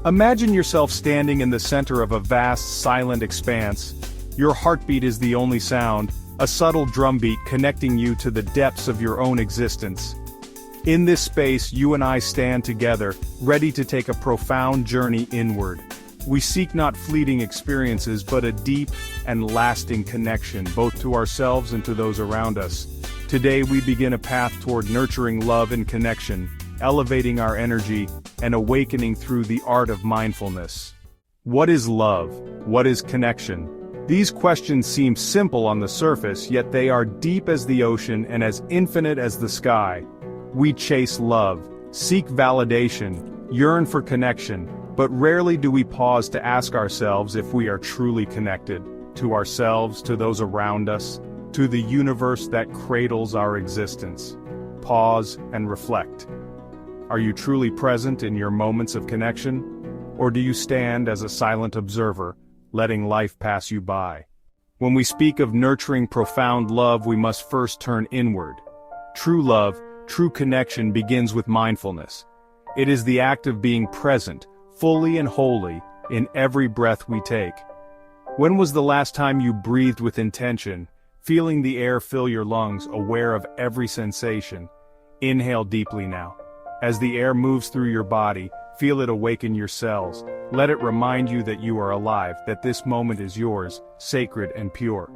Imagine yourself standing in the center of a vast, silent expanse. Your heartbeat is the only sound, a subtle drumbeat connecting you to the depths of your own existence. In this space, you and I stand together, ready to take a profound journey inward. We seek not fleeting experiences but a deep and lasting connection, both to ourselves and to those around us. Today we begin a path toward nurturing love and connection, elevating our energy, and awakening through the art of mindfulness. What is love? What is connection? These questions seem simple on the surface, yet they are deep as the ocean and as infinite as the sky. We chase love, seek validation, yearn for connection, but rarely do we pause to ask ourselves if we are truly connected, to ourselves, to those around us, to the universe that cradles our existence. Pause and reflect. Are you truly present in your moments of connection? Or do you stand as a silent observer, letting life pass you by? When we speak of nurturing profound love, we must first turn inward. True love, true connection begins with mindfulness. It is the act of being present, fully and wholly, in every breath we take. When was the last time you breathed with intention, feeling the air fill your lungs, aware of every sensation? Inhale deeply now. As the air moves through your body, feel it awaken your cells. Let it remind you that you are alive, that this moment is yours, sacred and pure.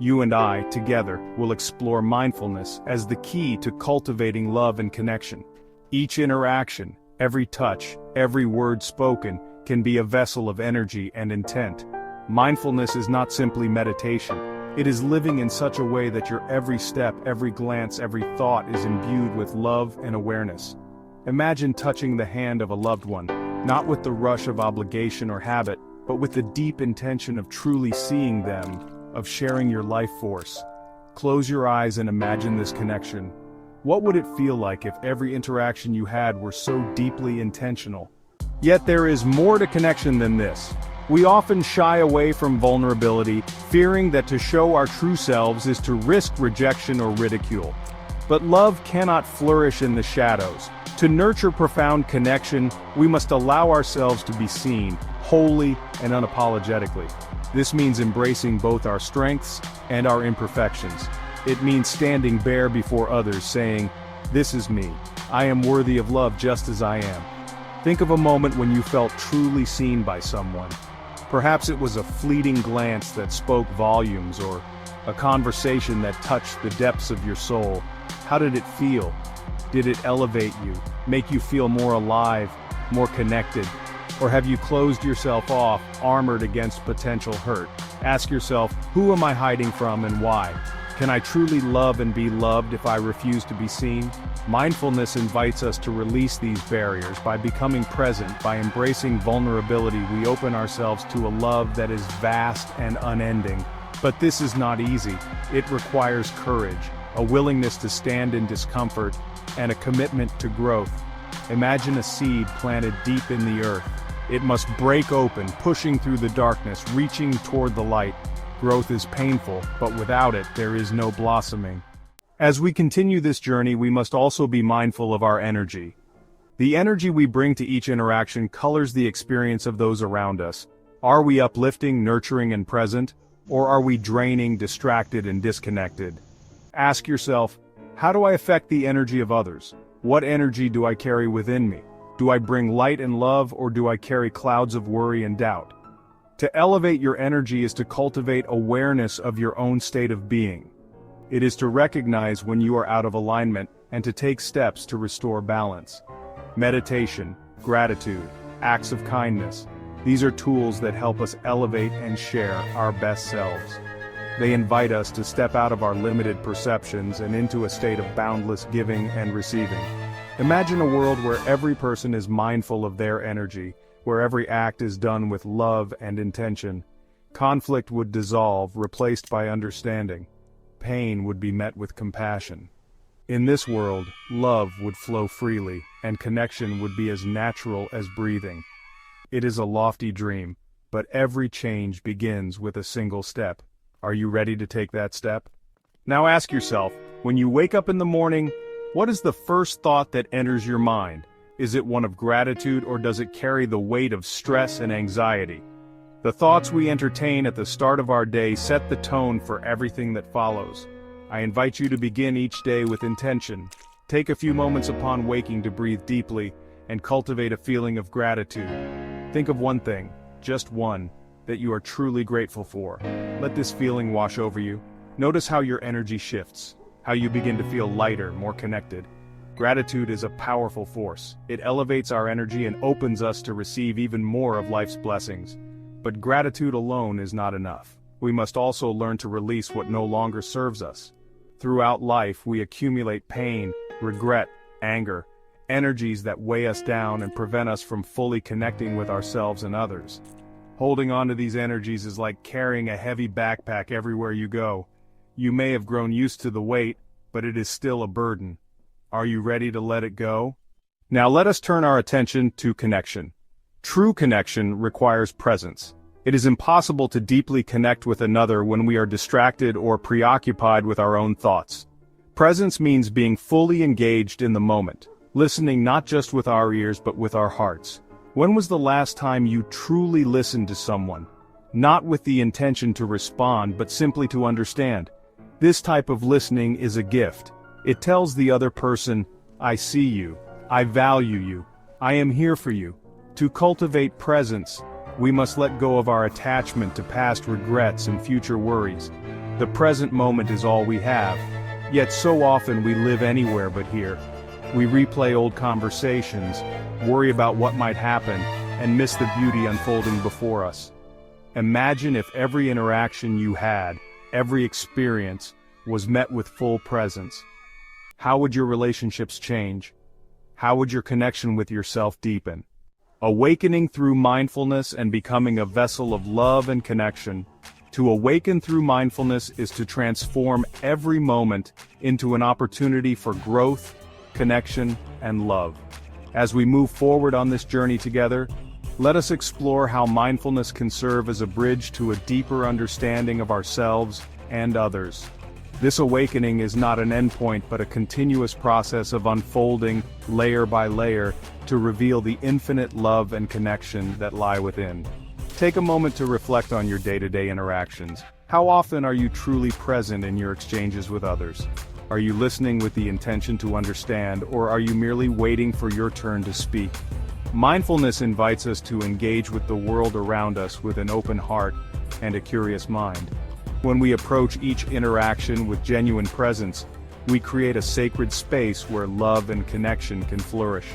You and I, together, will explore mindfulness as the key to cultivating love and connection. Each interaction, every touch, every word spoken, can be a vessel of energy and intent. Mindfulness is not simply meditation. It is living in such a way that your every step, every glance, every thought is imbued with love and awareness. Imagine touching the hand of a loved one, not with the rush of obligation or habit, but with the deep intention of truly seeing them, of sharing your life force. Close your eyes and imagine this connection. What would it feel like if every interaction you had were so deeply intentional? Yet there is more to connection than this. We often shy away from vulnerability, fearing that to show our true selves is to risk rejection or ridicule. But love cannot flourish in the shadows. To nurture profound connection, we must allow ourselves to be seen, wholly and unapologetically. This means embracing both our strengths and our imperfections. It means standing bare before others, saying, "This is me. I am worthy of love just as I am." Think of a moment when you felt truly seen by someone. Perhaps it was a fleeting glance that spoke volumes, or a conversation that touched the depths of your soul. How did it feel? Did it elevate you, make you feel more alive, more connected? Or have you closed yourself off, armored against potential hurt? Ask yourself, who am I hiding from and why? Can I truly love and be loved if I refuse to be seen? Mindfulness invites us to release these barriers. By becoming present, by embracing vulnerability, we open ourselves to a love that is vast and unending. But this is not easy. It requires courage, a willingness to stand in discomfort, and a commitment to growth. Imagine a seed planted deep in the earth. It must break open, pushing through the darkness, reaching toward the light. Growth is painful, but without it, there is no blossoming. As we continue this journey, we must also be mindful of our energy. The energy we bring to each interaction colors the experience of those around us. Are we uplifting, nurturing, and present? Or are we draining, distracted, and disconnected? Ask yourself, how do I affect the energy of others? What energy do I carry within me? Do I bring light and love, or do I carry clouds of worry and doubt? To elevate your energy is to cultivate awareness of your own state of being. It is to recognize when you are out of alignment and to take steps to restore balance. Meditation, gratitude, acts of kindness. These are tools that help us elevate and share our best selves. They invite us to step out of our limited perceptions and into a state of boundless giving and receiving. Imagine a world where every person is mindful of their energy, where every act is done with love and intention. Conflict would dissolve, replaced by understanding. Pain would be met with compassion. In this world, love would flow freely, and connection would be as natural as breathing. It is a lofty dream, but every change begins with a single step. Are you ready to take that step? Now ask yourself, when you wake up in the morning, what is the first thought that enters your mind? Is it one of gratitude, or does it carry the weight of stress and anxiety? The thoughts we entertain at the start of our day set the tone for everything that follows. I invite you to begin each day with intention. Take a few moments upon waking to breathe deeply and cultivate a feeling of gratitude. Think of one thing, just one, that you are truly grateful for. Let this feeling wash over you. Notice how your energy shifts, how you begin to feel lighter, more connected. Gratitude is a powerful force. It elevates our energy and opens us to receive even more of life's blessings. But gratitude alone is not enough. We must also learn to release what no longer serves us. Throughout life, we accumulate pain, regret, anger, energies that weigh us down and prevent us from fully connecting with ourselves and others. Holding on to these energies is like carrying a heavy backpack everywhere you go. You may have grown used to the weight, but it is still a burden. Are you ready to let it go? Now let us turn our attention to connection. True connection requires presence. It is impossible to deeply connect with another when we are distracted or preoccupied with our own thoughts. Presence means being fully engaged in the moment, listening not just with our ears but with our hearts. When was the last time you truly listened to someone? Not with the intention to respond but simply to understand. This type of listening is a gift. It tells the other person, I see you, I value you, I am here for you. To cultivate presence, we must let go of our attachment to past regrets and future worries. The present moment is all we have, yet so often we live anywhere but here. We replay old conversations, worry about what might happen, and miss the beauty unfolding before us. Imagine if every interaction you had, every experience, was met with full presence. How would your relationships change? How would your connection with yourself deepen? Awakening through mindfulness and becoming a vessel of love and connection. To awaken through mindfulness is to transform every moment into an opportunity for growth, connection, and love. As we move forward on this journey together, let us explore how mindfulness can serve as a bridge to a deeper understanding of ourselves and others. This awakening is not an endpoint but a continuous process of unfolding, layer by layer, to reveal the infinite love and connection that lie within. Take a moment to reflect on your day-to-day interactions. How often are you truly present in your exchanges with others? Are you listening with the intention to understand, or are you merely waiting for your turn to speak? Mindfulness invites us to engage with the world around us with an open heart and a curious mind. When we approach each interaction with genuine presence, we create a sacred space where love and connection can flourish.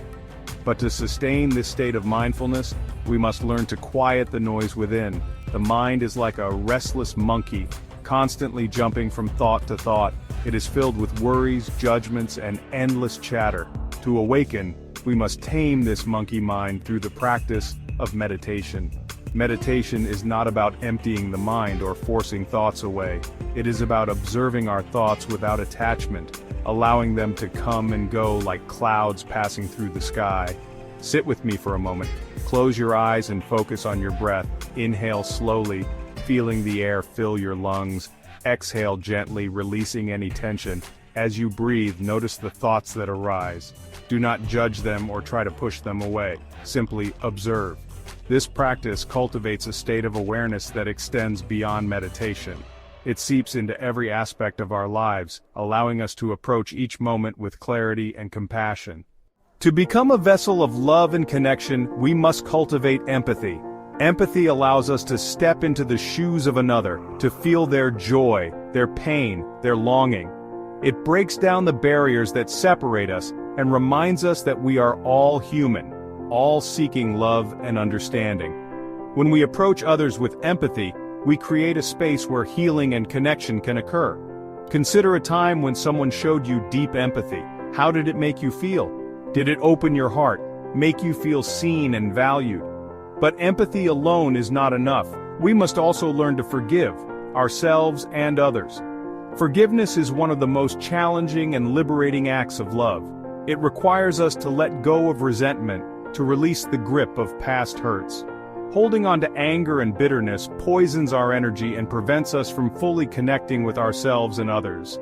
But to sustain this state of mindfulness, we must learn to quiet the noise within. The mind is like a restless monkey, constantly jumping from thought to thought. It is filled with worries, judgments, and endless chatter. To awaken, we must tame this monkey mind through the practice of meditation. Meditation is not about emptying the mind or forcing thoughts away. It is about observing our thoughts without attachment, allowing them to come and go like clouds passing through the sky. Sit with me for a moment. Close your eyes and focus on your breath. Inhale slowly, feeling the air fill your lungs. Exhale gently, releasing any tension. As you breathe, notice the thoughts that arise. Do not judge them or try to push them away. Simply observe. This practice cultivates a state of awareness that extends beyond meditation. It seeps into every aspect of our lives, allowing us to approach each moment with clarity and compassion. To become a vessel of love and connection, we must cultivate empathy. Empathy allows us to step into the shoes of another, to feel their joy, their pain, their longing. It breaks down the barriers that separate us and reminds us that we are all human, all seeking love and understanding. When we approach others with empathy, we create a space where healing and connection can occur. Consider a time when someone showed you deep empathy. How did it make you feel? Did it open your heart, make you feel seen and valued? But empathy alone is not enough. We must also learn to forgive ourselves and others. Forgiveness is one of the most challenging and liberating acts of love. It requires us to let go of resentment, to release the grip of past hurts. Holding on to anger and bitterness poisons our energy and prevents us from fully connecting with ourselves and others.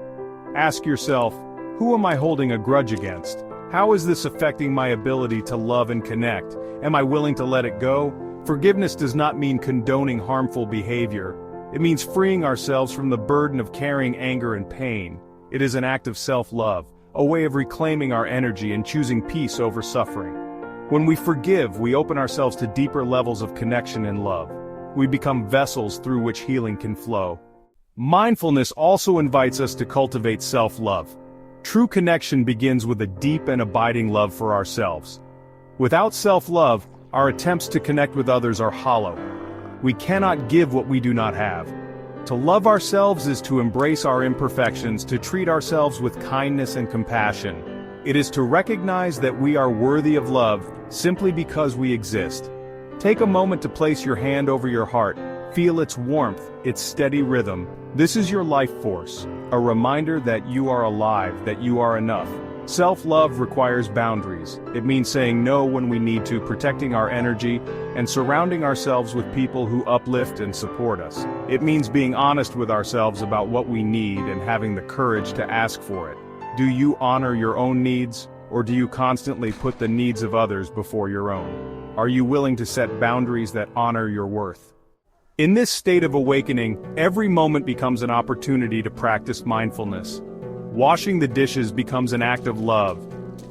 Ask yourself, who am I holding a grudge against? How is this affecting my ability to love and connect? Am I willing to let it go? Forgiveness does not mean condoning harmful behavior. It means freeing ourselves from the burden of carrying anger and pain. It is an act of self-love, a way of reclaiming our energy and choosing peace over suffering. When we forgive, we open ourselves to deeper levels of connection and love. We become vessels through which healing can flow. Mindfulness also invites us to cultivate self-love. True connection begins with a deep and abiding love for ourselves. Without self-love, our attempts to connect with others are hollow. We cannot give what we do not have. To love ourselves is to embrace our imperfections, to treat ourselves with kindness and compassion. It is to recognize that we are worthy of love simply because we exist. Take a moment to place your hand over your heart. Feel its warmth, its steady rhythm. This is your life force, a reminder that you are alive, that you are enough. Self-love requires boundaries. It means saying no when we need to, protecting our energy, and surrounding ourselves with people who uplift and support us. It means being honest with ourselves about what we need and having the courage to ask for it. Do you honor your own needs, or do you constantly put the needs of others before your own? Are you willing to set boundaries that honor your worth? In this state of awakening, every moment becomes an opportunity to practice mindfulness. Washing the dishes becomes an act of love.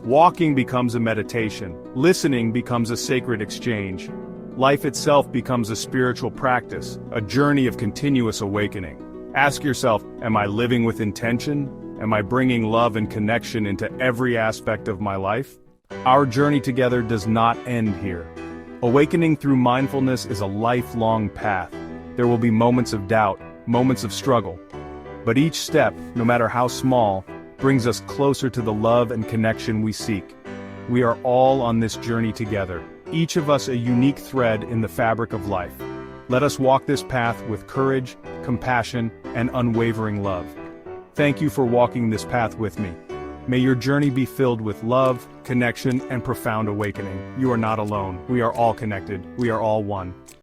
Walking becomes a meditation. Listening becomes a sacred exchange. Life itself becomes a spiritual practice, a journey of continuous awakening. Ask yourself, am I living with intention? Am I bringing love and connection into every aspect of my life? Our journey together does not end here. Awakening through mindfulness is a lifelong path. There will be moments of doubt, moments of struggle. But each step, no matter how small, brings us closer to the love and connection we seek. We are all on this journey together, each of us a unique thread in the fabric of life. Let us walk this path with courage, compassion, and unwavering love. Thank you for walking this path with me. May your journey be filled with love, connection, and profound awakening. You are not alone. We are all connected. We are all one.